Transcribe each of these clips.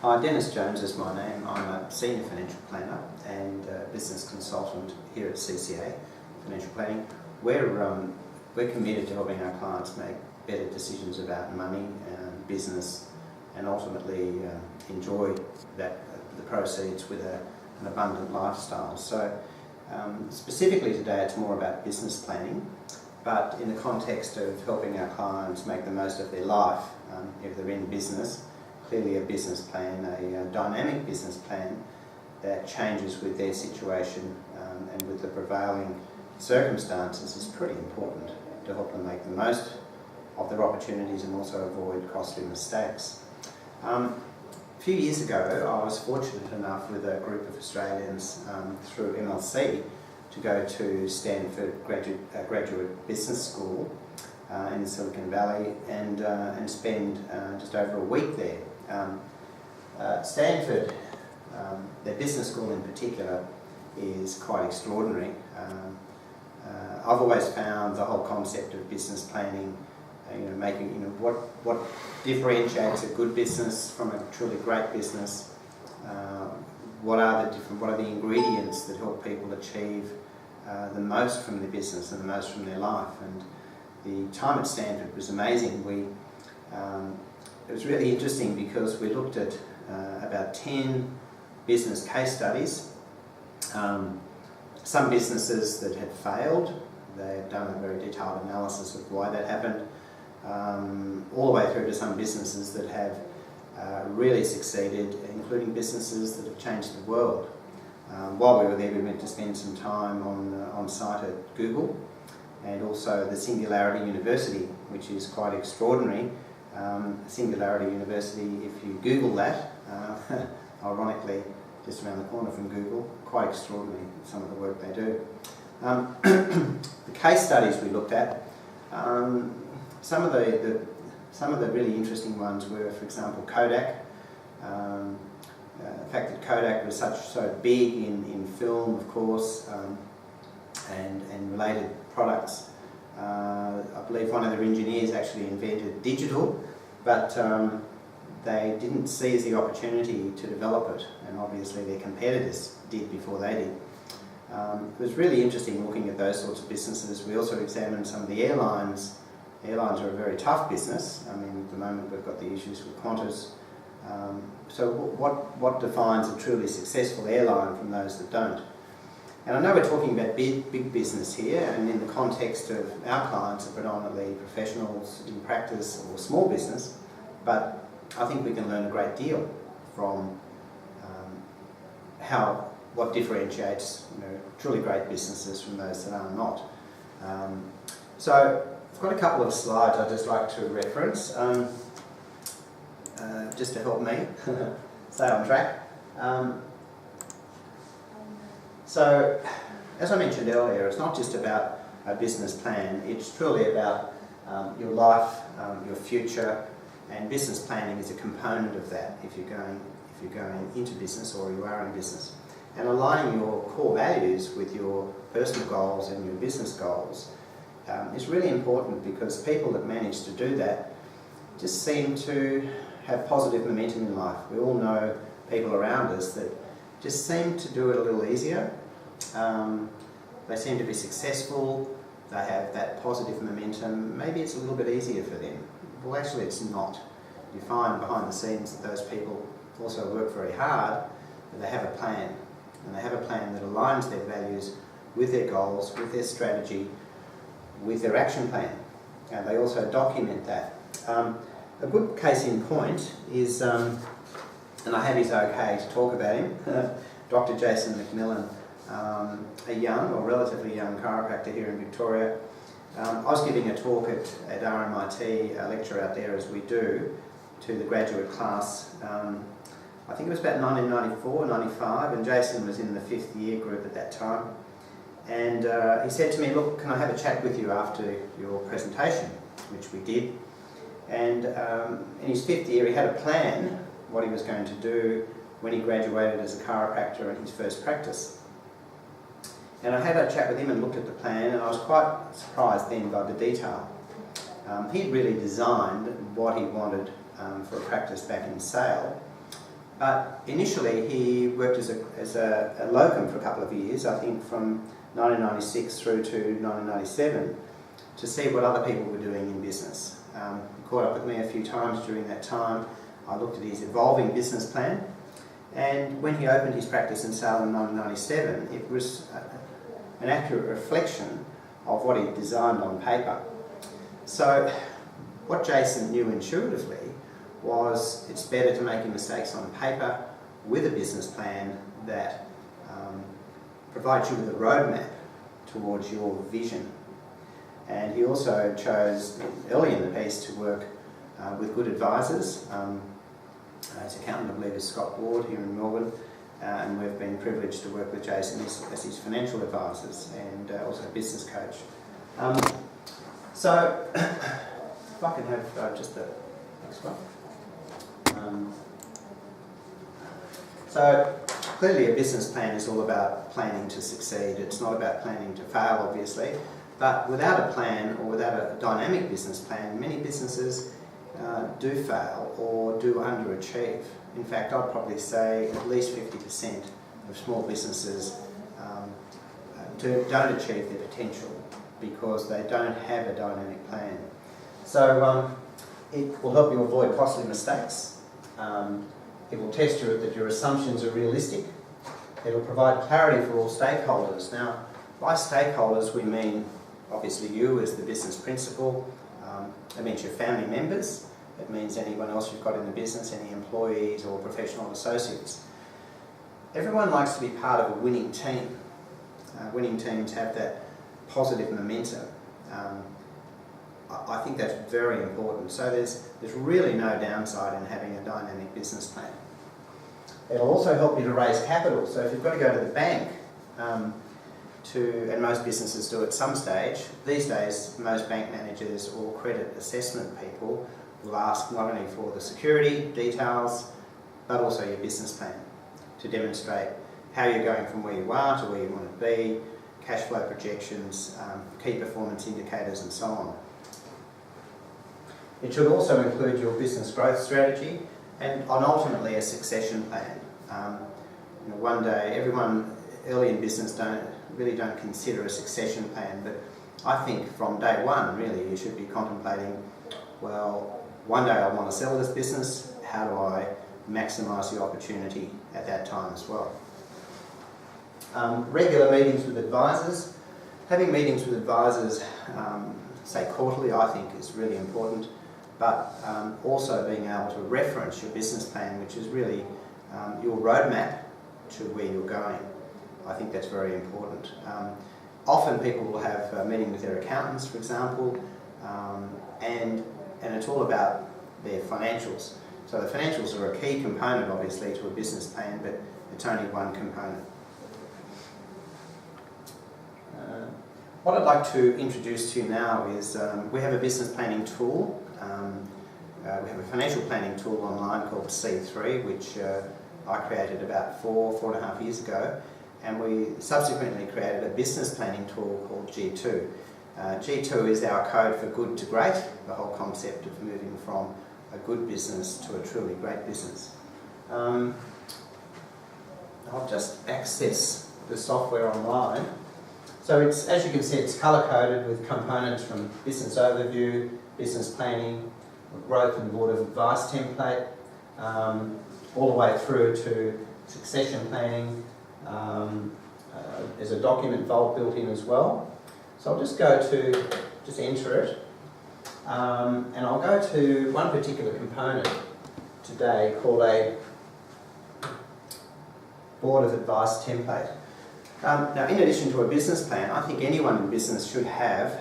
Hi, Dennis Jones is my name. I'm a senior financial planner and business consultant here at CCA Financial Planning. We're committed to helping our clients make better decisions about money and business, and ultimately enjoy the proceeds with an abundant lifestyle. So specifically today it's more about business planning, but in the context of helping our clients make the most of their life if they're in business. Clearly a business plan, a dynamic business plan that changes with their situation and with the prevailing circumstances is pretty important to help them make the most of their opportunities and also avoid costly mistakes. A few years ago I was fortunate enough with a group of Australians through MLC to go to Stanford Graduate Business School in Silicon Valley and spend just over a week there. Stanford, their business school in particular, is quite extraordinary. I've always found the whole concept of business planning, what differentiates a good business from a truly great business. What are the ingredients that help people achieve the most from their business and the most from their life? And the time at Stanford was amazing. It was really interesting because we looked at about 10 business case studies. Some businesses that had failed, they had done a very detailed analysis of why that happened, all the way through to some businesses that have really succeeded, including businesses that have changed the world. While we were there, we went to spend some time on site at Google and also the Singularity University, which is quite extraordinary. Singularity University, if you Google that, ironically just around the corner from Google, quite extraordinary some of the work they do. The case studies we looked at, some of the really interesting ones were, for example, Kodak. The fact that Kodak was so big in film, of course, and related products. I believe one of their engineers actually invented digital, but they didn't seize the opportunity to develop it, and obviously their competitors did before they did. It was really interesting looking at those sorts of businesses. We also examined some of the airlines. Airlines are a very tough business. I mean, at the moment we've got the issues with Qantas. So what defines a truly successful airline from those that don't? And I know we're talking about big business here, and in the context of our clients are predominantly professionals in practice or small business, but I think we can learn a great deal from what differentiates truly great businesses from those that are not. So I've got a couple of slides I'd just like to reference, just to help me stay on track. So, as I mentioned earlier, it's not just about a business plan, it's truly about your life, your future, and business planning is a component of that if you're going into business or you are in business. And aligning your core values with your personal goals and your business goals is really important, because people that manage to do that just seem to have positive momentum in life. We all know people around us that just seem to do it a little easier. They seem to be successful, they have that positive momentum. Maybe it's a little bit easier for them. Well, actually it's not. You find behind the scenes that those people also work very hard, but they have a plan. And they have a plan that aligns their values with their goals, with their strategy, with their action plan. And they also document that. A good case in point is, and I have his okay to talk about him, Dr. Jason Macmillan, a young or relatively young chiropractor here in Victoria. I was giving a talk at RMIT, a lecture out there as we do, to the graduate class. I think it was about 1994, 95, and Jason was in the 5th year group at that time. And he said to me, look, can I have a chat with you after your presentation? Which we did. And in his 5th year he had a plan what he was going to do when he graduated as a chiropractor in his first practice. And I had a chat with him and looked at the plan, and I was quite surprised then by the detail. He'd really designed what he wanted for a practice back in Sale, But initially he worked as a locum for a couple of years, I think from 1996 through to 1997, to see what other people were doing in business. He caught up with me a few times during that time. I looked at his evolving business plan, and when he opened his practice in Salem in 1997, it was an accurate reflection of what he'd designed on paper. So what Jason knew intuitively was it's better to make mistakes on paper with a business plan that provides you with a roadmap towards your vision. And he also chose early in the piece to work with good advisors. His accountant, I believe, is Scott Ward here in Melbourne, and we've been privileged to work with Jason as his financial advisors and also business coach. So, if I can have just the next one. So clearly a business plan is all about planning to succeed. It's not about planning to fail, obviously, but without a plan or without a dynamic business plan, many businesses do fail or do underachieve. In fact, I'd probably say at least 50% of small businesses don't achieve their potential because they don't have a dynamic plan. So it will help you avoid costly mistakes. It will test you that your assumptions are realistic. It will provide clarity for all stakeholders. Now, by stakeholders we mean obviously you as the business principal. It means your family members. It means anyone else you've got in the business, any employees or professional associates. Everyone likes to be part of a winning team. Winning teams have that positive momentum. I think that's very important. So there's really no downside in having a dynamic business plan. It'll also help you to raise capital. So if you've got to go to the bank, and most businesses do at some stage, these days most bank managers or credit assessment people will ask not only for the security details, but also your business plan to demonstrate how you're going from where you are to where you want to be, cash flow projections, key performance indicators and so on. It should also include your business growth strategy and ultimately a succession plan. One day, everyone early in business don't consider a succession plan, but I think from day one really you should be contemplating, well, one day I want to sell this business, how do I maximise the opportunity at that time as well. Regular meetings with advisors. Having meetings with advisors, say quarterly, I think is really important, but also being able to reference your business plan, which is really your roadmap to where you're going. I think that's very important. Often people will have a meeting with their accountants, for example, and it's all about their financials. So the financials are a key component, obviously, to a business plan, but it's only one component. What I'd like to introduce to you now is we have a business planning tool. We have a financial planning tool online called C3, which I created about 4.5 years ago, and we subsequently created a business planning tool called G2. G2 is our code for good to great, the whole concept of moving from a good business to a truly great business. I'll just access the software online. So it's, as you can see, it's colour-coded with components from business overview, business planning, growth and board of advice template, all the way through to succession planning. There's a document vault built in as well. So I'll just go to, just enter it, and I'll go to one particular component today called a board of advice template. Now, in addition to a business plan, I think anyone in business should have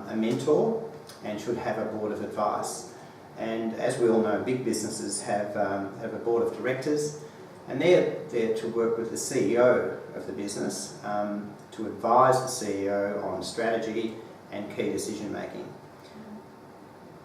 a mentor and should have a board of advice. And as we all know, big businesses have a board of directors, and they're there to work with the CEO of the business to advise the CEO on strategy and key decision making.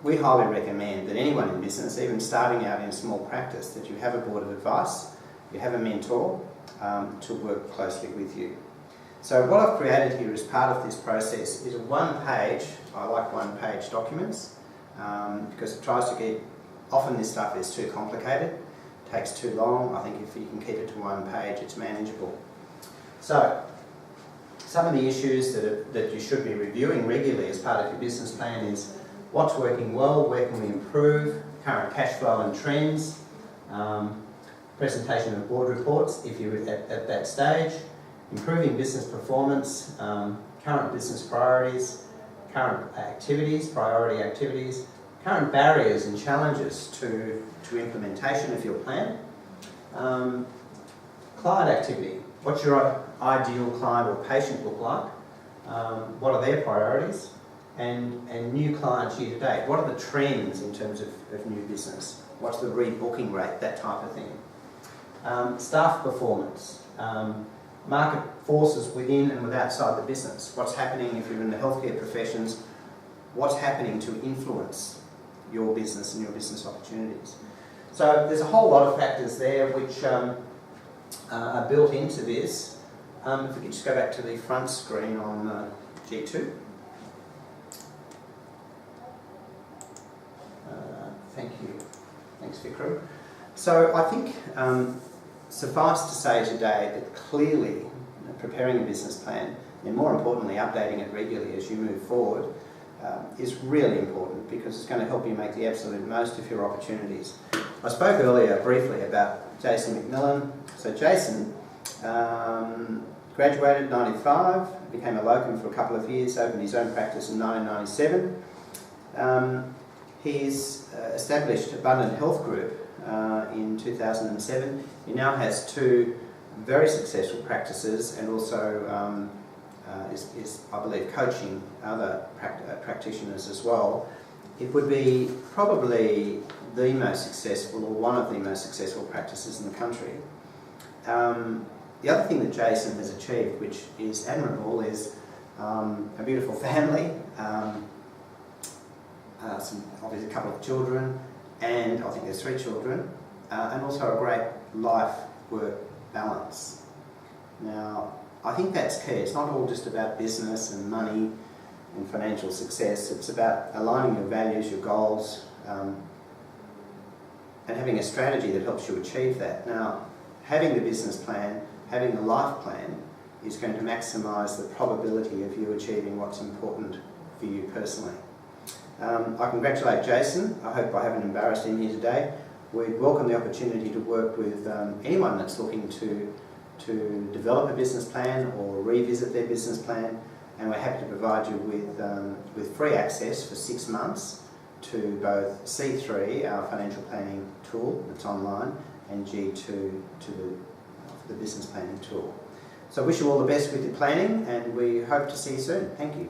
We highly recommend that anyone in business, even starting out in a small practice, that you have a board of advice, you have a mentor to work closely with you. So what I've created here as part of this process is a one-page, I like one-page documents, because it tries to get, often this stuff is too complicated, takes too long. I think if you can keep it to one page, it's manageable. So, some of the issues that you should be reviewing regularly as part of your business plan is what's working well, where can we improve, current cash flow and trends, presentation of board reports if you're at that stage, improving business performance, current business priorities, current activities, priority activities, current barriers and challenges to implementation of your plan, client activity. What's your ideal client or patient look like? What are their priorities? And new clients year to date. What are the trends in terms of new business? What's the rebooking rate? That type of thing. Staff performance. Market forces within and outside the business. What's happening if you're in the healthcare professions? What's happening to influence your business and your business opportunities? So there's a whole lot of factors there which are built into this. If we could just go back to the front screen on G2. Thank you. Thanks, Vikram. So I think suffice to say today that clearly preparing a business plan and more importantly updating it regularly as you move forward is really important because it's going to help you make the absolute most of your opportunities. I spoke earlier briefly about Jason Macmillan. So Jason graduated in 95, became a locum for a couple of years, opened his own practice in 1997. He's established Abundant Health Group in 2007. He now has 2 very successful practices and also is, I believe, coaching other practitioners as well. It would be probably the most successful or one of the most successful practices in the country. The other thing that Jason has achieved, which is admirable, is a beautiful family, obviously a couple of children, and I think there's 3 children, and also a great life-work balance. Now, I think that's key. It's not all just about business and money and financial success. It's about aligning your values, your goals, and having a strategy that helps you achieve that. Now, having the business plan, having the life plan is going to maximise the probability of you achieving what's important for you personally. I congratulate Jason. I hope I haven't embarrassed him here today. We'd welcome the opportunity to work with anyone that's looking to develop a business plan or revisit their business plan, and we're happy to provide you with free access for 6 months to both C3, our financial planning tool that's online, and G2 to the business planning tool. So I wish you all the best with your planning, and we hope to see you soon. Thank you.